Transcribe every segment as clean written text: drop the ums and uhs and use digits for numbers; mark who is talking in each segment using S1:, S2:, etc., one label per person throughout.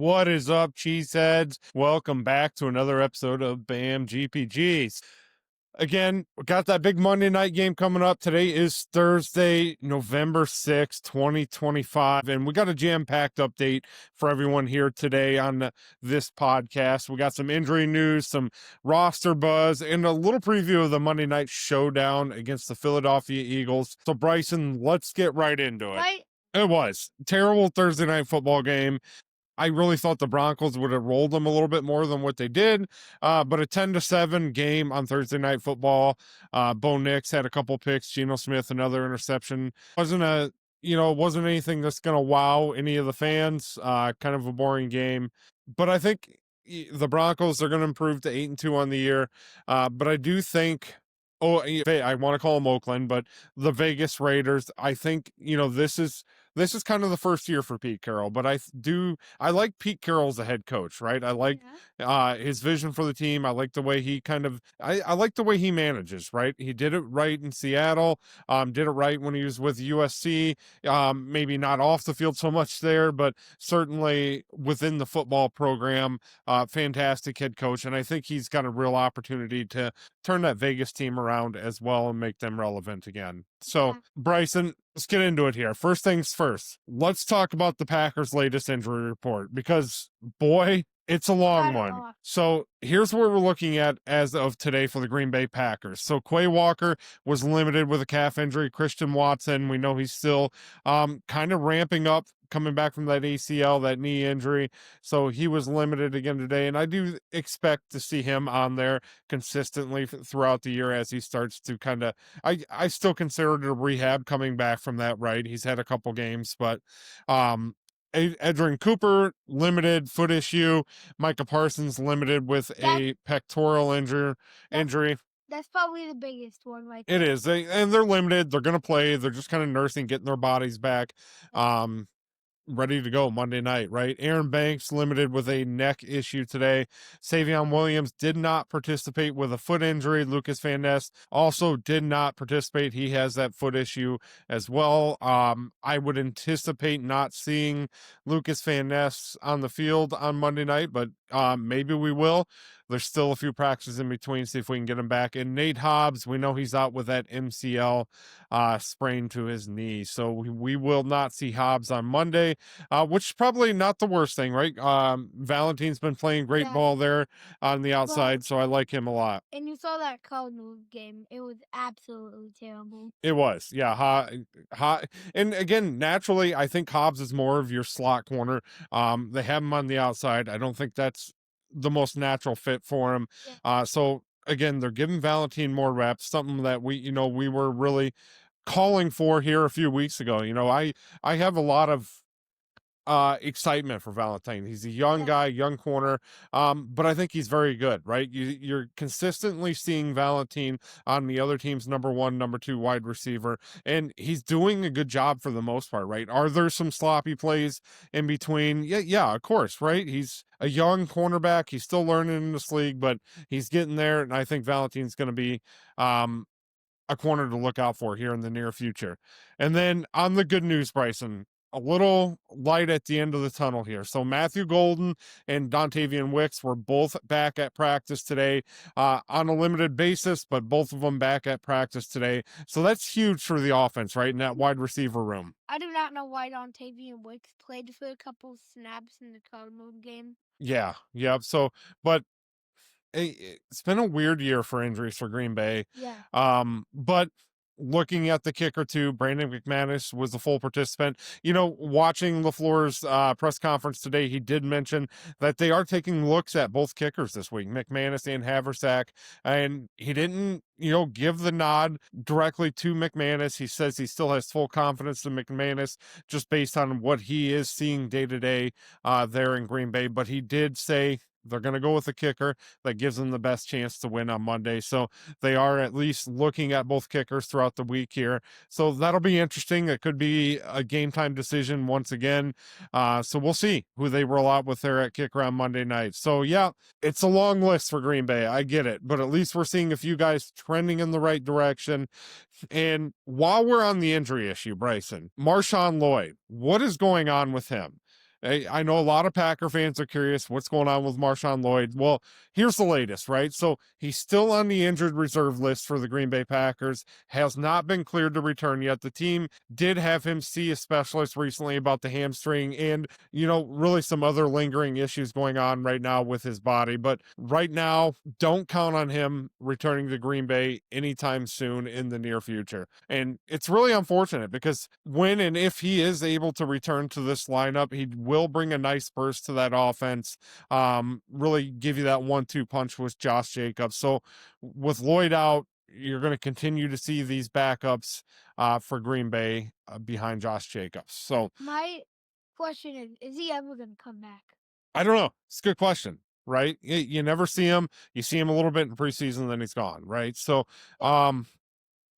S1: What is up, cheeseheads? Welcome back to another episode of BAM GPGs. Again, we got that big Monday night game coming up. Today is Thursday, November 6th, 2025, and we got a jam-packed update for everyone here today on this podcast. We got some injury news, some roster buzz, and a little preview of the Monday night showdown against the Philadelphia Eagles. So, Bryson, let's get right into it.
S2: Right?
S1: It was a terrible Thursday night football game. I really thought the Broncos would have rolled them a little bit more than what they did. But a 10-7 game on Thursday Night Football. Bo Nix had a couple picks. Geno Smith, another interception. Wasn't anything that's going to wow any of the fans. Kind of a boring game. But I think the Broncos are going to improve to 8-2 on the year. But I do think, I want to call them Oakland, but the Vegas Raiders, I think, this is kind of the first year for Pete Carroll, but I like Pete Carroll as a head coach, right? I like his vision for the team. I like the way he I like the way he manages, right? He did it right in Seattle, did it right when he was with USC, maybe not off the field so much there, but certainly within the football program, fantastic head coach. And I think he's got a real opportunity to turn that Vegas team around as well and make them relevant again. So, Bryson, let's get into it here. First things first, let's talk about the Packers' latest injury report because, boy, it's a long one. So here's what we're looking at as of today for the Green Bay Packers. So Quay Walker was limited with a calf injury. Christian Watson, we know he's still kind of ramping up, coming back from that ACL, that knee injury. So he was limited again today. And I do expect to see him on there consistently throughout the year as he starts to I still consider it a rehab coming back from that, right? He's had a couple games, but Edgerrin Cooper, limited foot issue. Micah Parsons, limited with a pectoral injury.
S2: That's probably the biggest one, right?
S1: It is. They're limited. They're going to play. They're just kind of nursing, getting their bodies back. Ready to go Monday night, right? Aaron Banks limited with a neck issue today. Savion Williams did not participate with a foot injury. Lucas Van Ness also did not participate. He has that foot issue as well. I would anticipate not seeing Lucas Van Ness on the field on Monday night, but maybe we will. There's still a few practices in between, see if we can get him back. And Nate Hobbs, we know he's out with that MCL sprain to his knee. So we will not see Hobbs on Monday, which is probably not the worst thing, right? Valentine's been playing great ball there on the outside, so I like him a lot.
S2: And you saw that Cardinals game. It was absolutely terrible.
S1: It was, yeah. Hot. And again, naturally, I think Hobbs is more of your slot corner. They have him on the outside. I don't think that's the most natural fit for him. So again, they're giving Valentine more reps, something that we were really calling for here a few weeks ago. I have a lot of excitement for Valentine. He's a young guy, young corner, but I think he's very good, right? You're consistently seeing Valentine on the other team's number 1, number 2 wide receiver, and he's doing a good job for the most part, right? Are there some sloppy plays in between? Yeah, of course, right? He's a young cornerback. He's still learning in this league, but he's getting there, and I think Valentine's going to be a corner to look out for here in the near future. And then on the good news, Bryson, a little light at the end of the tunnel here. So Matthew Golden and Dontavian Wicks were both back at practice today on a limited basis, but both of them back at practice today. So that's huge for the offense, right, in that wide receiver room.
S2: I do not know why Dontavian Wicks played for a couple snaps in the Cardinals game.
S1: Yeah. So, but it's been a weird year for injuries for Green Bay. But looking at the kicker too, Brandon McManus was a full participant. Watching LaFleur's press conference today, he did mention that they are taking looks at both kickers this week, McManus and Haversack, and he didn't, give the nod directly to McManus. He says he still has full confidence in McManus just based on what he is seeing day to day there in Green Bay, but he did say they're going to go with a kicker that gives them the best chance to win on Monday. So they are at least looking at both kickers throughout the week here. So that'll be interesting. It could be a game time decision once again. So we'll see who they roll out with there at kicker on Monday night. So yeah, it's a long list for Green Bay. I get it, but at least we're seeing a few guys trending in the right direction. And while we're on the injury issue, Bryson, MarShawn Lloyd, what is going on with him? I know a lot of Packer fans are curious what's going on with MarShawn Lloyd. Well, here's the latest, right? So he's still on the injured reserve list for the Green Bay Packers, has not been cleared to return yet. The team did have him see a specialist recently about the hamstring and, really some other lingering issues going on right now with his body. But right now, don't count on him returning to Green Bay anytime soon in the near future. And it's really unfortunate because when and if he is able to return to this lineup, he will bring a nice burst to that offense. Really give you that 1-2 punch with Josh Jacobs. So with Lloyd out, you're going to continue to see these backups for Green Bay behind Josh Jacobs. So
S2: My question is he ever going to come back?
S1: I don't know. It's a good question, right? You never see him. You see him a little bit in preseason, then he's gone, right? So,
S2: Yeah.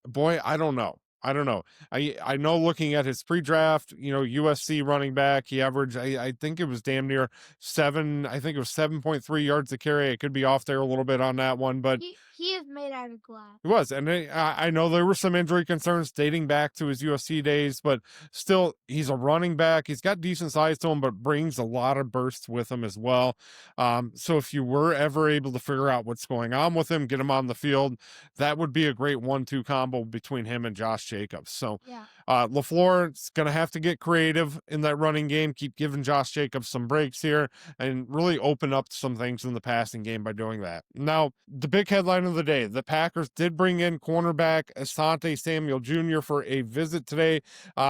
S1: boy, I don't know. I don't know. I know looking at his pre-draft, USC running back, he averaged I think it was damn near 7, I think it was 7.3 yards a carry. I could be off there a little bit on that one, but
S2: He is made out of glass.
S1: it was, and I know there were some injury concerns dating back to his USC days, but still, he's a running back. He's got decent size to him, but brings a lot of bursts with him as well. So if you were ever able to figure out what's going on with him, get him on the field, that would be a great 1-2 combo between him and Josh Jacobs. So
S2: Yeah.
S1: LaFleur's going to have to get creative in that running game, keep giving Josh Jacobs some breaks here, and really open up some things in the passing game by doing that. Now, the big headline of the day, the Packers did bring in cornerback Asante Samuel Jr. for a visit today,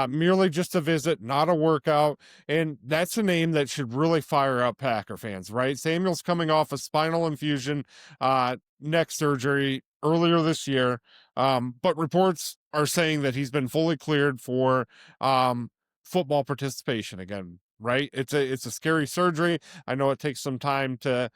S1: merely just a visit, not a workout. And that's a name that should really fire up Packer fans, right? Samuel's coming off a spinal infusion, neck surgery earlier this year. But reports are saying that he's been fully cleared for football participation again. Right? It's a scary surgery. I know it takes some time to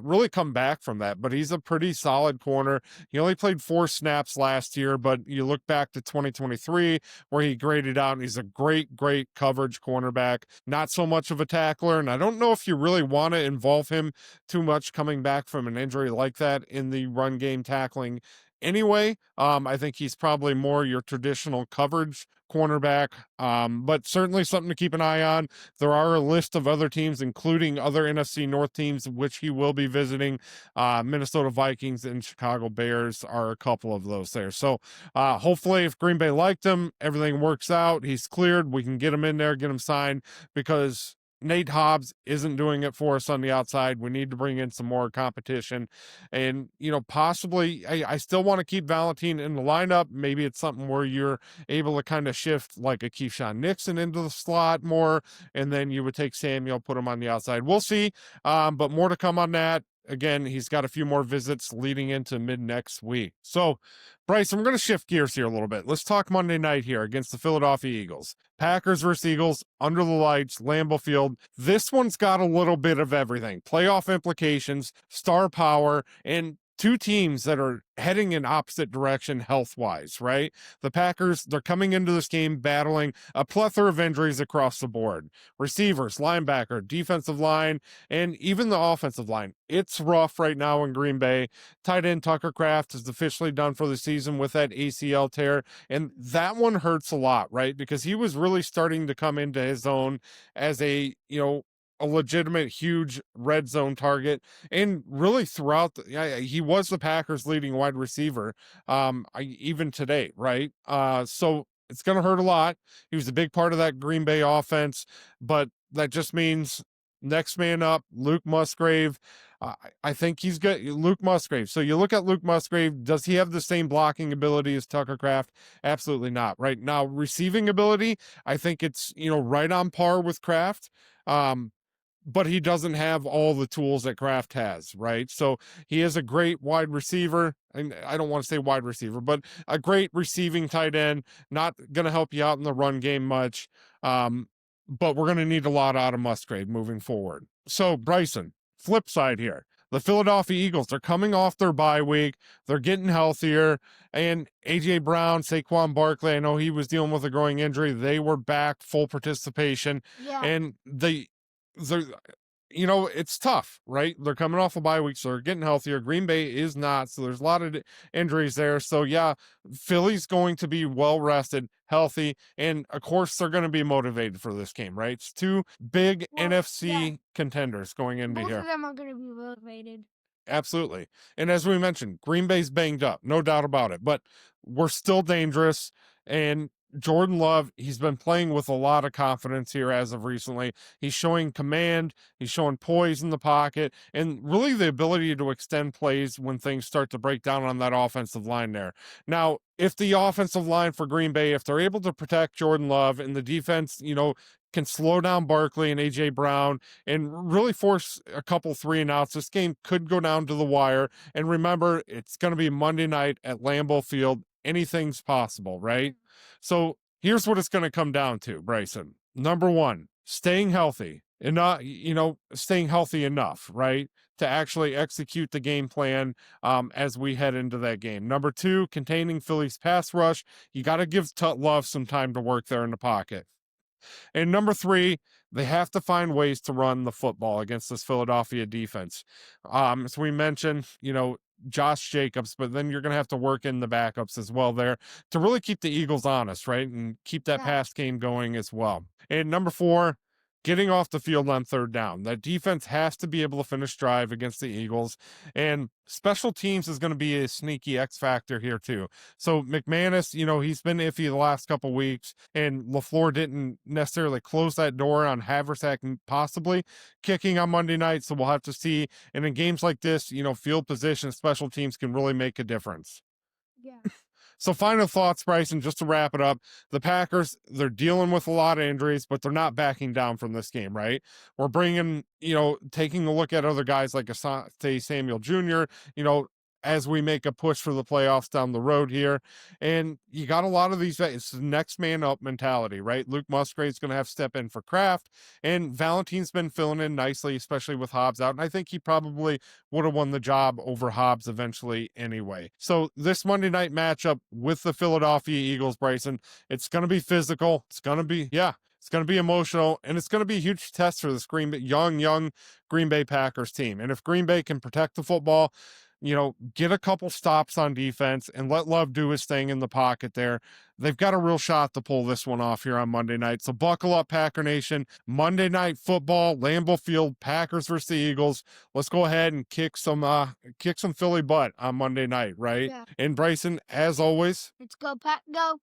S1: really come back from that, but he's a pretty solid corner. He only played 4 snaps last year, but you look back to 2023 where he graded out and he's a great, great coverage cornerback, not so much of a tackler. And I don't know if you really want to involve him too much coming back from an injury like that in the run game tackling anyway. I think he's probably more your traditional coverage cornerback, but certainly something to keep an eye on. There are a list of other teams, including other NFC North teams, which he will be visiting. Minnesota Vikings and Chicago Bears are a couple of those there. So hopefully, if Green Bay liked him, everything works out. He's cleared. We can get him in there, get him signed, because Nate Hobbs isn't doing it for us on the outside. We need to bring in some more competition. And, possibly I still want to keep Valentine in the lineup. Maybe it's something where you're able to kind of shift like a Keyshawn Nixon into the slot more. And then you would take Samuel, put him on the outside. We'll see. But more to come on that. Again, he's got a few more visits leading into mid next week. So, Bryce, I'm going to shift gears here a little bit. Let's talk Monday night here against the Philadelphia Eagles. Packers versus Eagles, under the lights, Lambeau Field. This one's got a little bit of everything. Playoff implications, star power, and two teams that are heading in opposite direction health-wise, right? The Packers, they're coming into this game battling a plethora of injuries across the board. Receivers, linebacker, defensive line, and even the offensive line. It's rough right now in Green Bay. Tight end Tucker Kraft is officially done for the season with that ACL tear, and that one hurts a lot, right? Because he was really starting to come into his own as a legitimate huge red zone target, and really throughout he was the Packers leading wide receiver even today, right? So it's going to hurt a lot. He was a big part of that Green Bay offense, but that just means next man up, Luke Musgrave. I think he's good. Luke Musgrave. So you look at Luke Musgrave. Does he have the same blocking ability as Tucker Kraft? Absolutely not. Right now, receiving ability, I think it's right on par with Kraft. But he doesn't have all the tools that Kraft has, right? So he is a great wide receiver, and I don't want to say wide receiver, but a great receiving tight end, not going to help you out in the run game much. But we're going to need a lot out of Musgrave moving forward. So Bryson, flip side here. The Philadelphia Eagles, they're coming off their bye week. They're getting healthier. And A.J. Brown, Saquon Barkley, I know he was dealing with a growing injury. They were back full participation.
S2: Yeah.
S1: And It's tough, right? They're coming off a bye week, so they're getting healthier. Green Bay is not, so there's a lot of injuries there. So yeah, Philly's going to be well rested, healthy, and of course they're going to be motivated for this game, right? It's two big
S2: Well, yeah,
S1: NFC contenders going into
S2: both
S1: here.
S2: of them are going to be motivated.
S1: Absolutely. And as we mentioned, Green Bay's banged up, no doubt about it, but we're still dangerous. And Jordan Love, he's been playing with a lot of confidence here as of recently. He's showing command, he's showing poise in the pocket, and really the ability to extend plays when things start to break down on that offensive line there. Now, if the offensive line for Green Bay, if they're able to protect Jordan Love and the defense, can slow down Barkley and AJ Brown and really force a couple 3-and-outs. This game could go down to the wire. And remember, it's going to be Monday night at Lambeau Field. Anything's possible, right? So here's what it's going to come down to, Bryson. Number one, staying healthy and not, staying healthy enough, right? To actually execute the game plan as we head into that game. Number two, containing Philly's pass rush. You got to give Love some time to work there in the pocket. And number three, they have to find ways to run the football against this Philadelphia defense. As we mentioned, Josh Jacobs, but then you're going to have to work in the backups as well there to really keep the Eagles honest, right? And keep that pass game going as well. And number four, getting off the field on third down. That defense has to be able to finish drive against the Eagles. And special teams is going to be a sneaky X factor here too. So McManus, he's been iffy the last couple weeks, and LaFleur didn't necessarily close that door on Haversack possibly kicking on Monday night. So we'll have to see. And in games like this, field position, special teams can really make a difference.
S2: Yeah.
S1: So final thoughts, Bryson, just to wrap it up. The Packers, they're dealing with a lot of injuries, but they're not backing down from this game, right? We're bringing, taking a look at other guys like Asante Samuel Jr., as we make a push for the playoffs down the road here. And you got a lot of these, it's the next man up mentality, right? Luke Musgrave's going to have to step in for Kraft, and Valentine's been filling in nicely, especially with Hobbs out. And I think he probably would have won the job over Hobbs eventually anyway. So this Monday night matchup with the Philadelphia Eagles, Bryson, it's going to be physical. It's going to be, it's going to be emotional, and it's going to be a huge test for this young Green Bay Packers team. And if Green Bay can protect the football, get a couple stops on defense and let Love do his thing in the pocket there, they've got a real shot to pull this one off here on Monday night. So buckle up, Packer Nation. Monday Night Football, Lambeau Field, Packers versus the Eagles. Let's go ahead and kick some Philly butt on Monday night, right?
S2: Yeah.
S1: And Bryson, as always,
S2: let's go, Pack, go.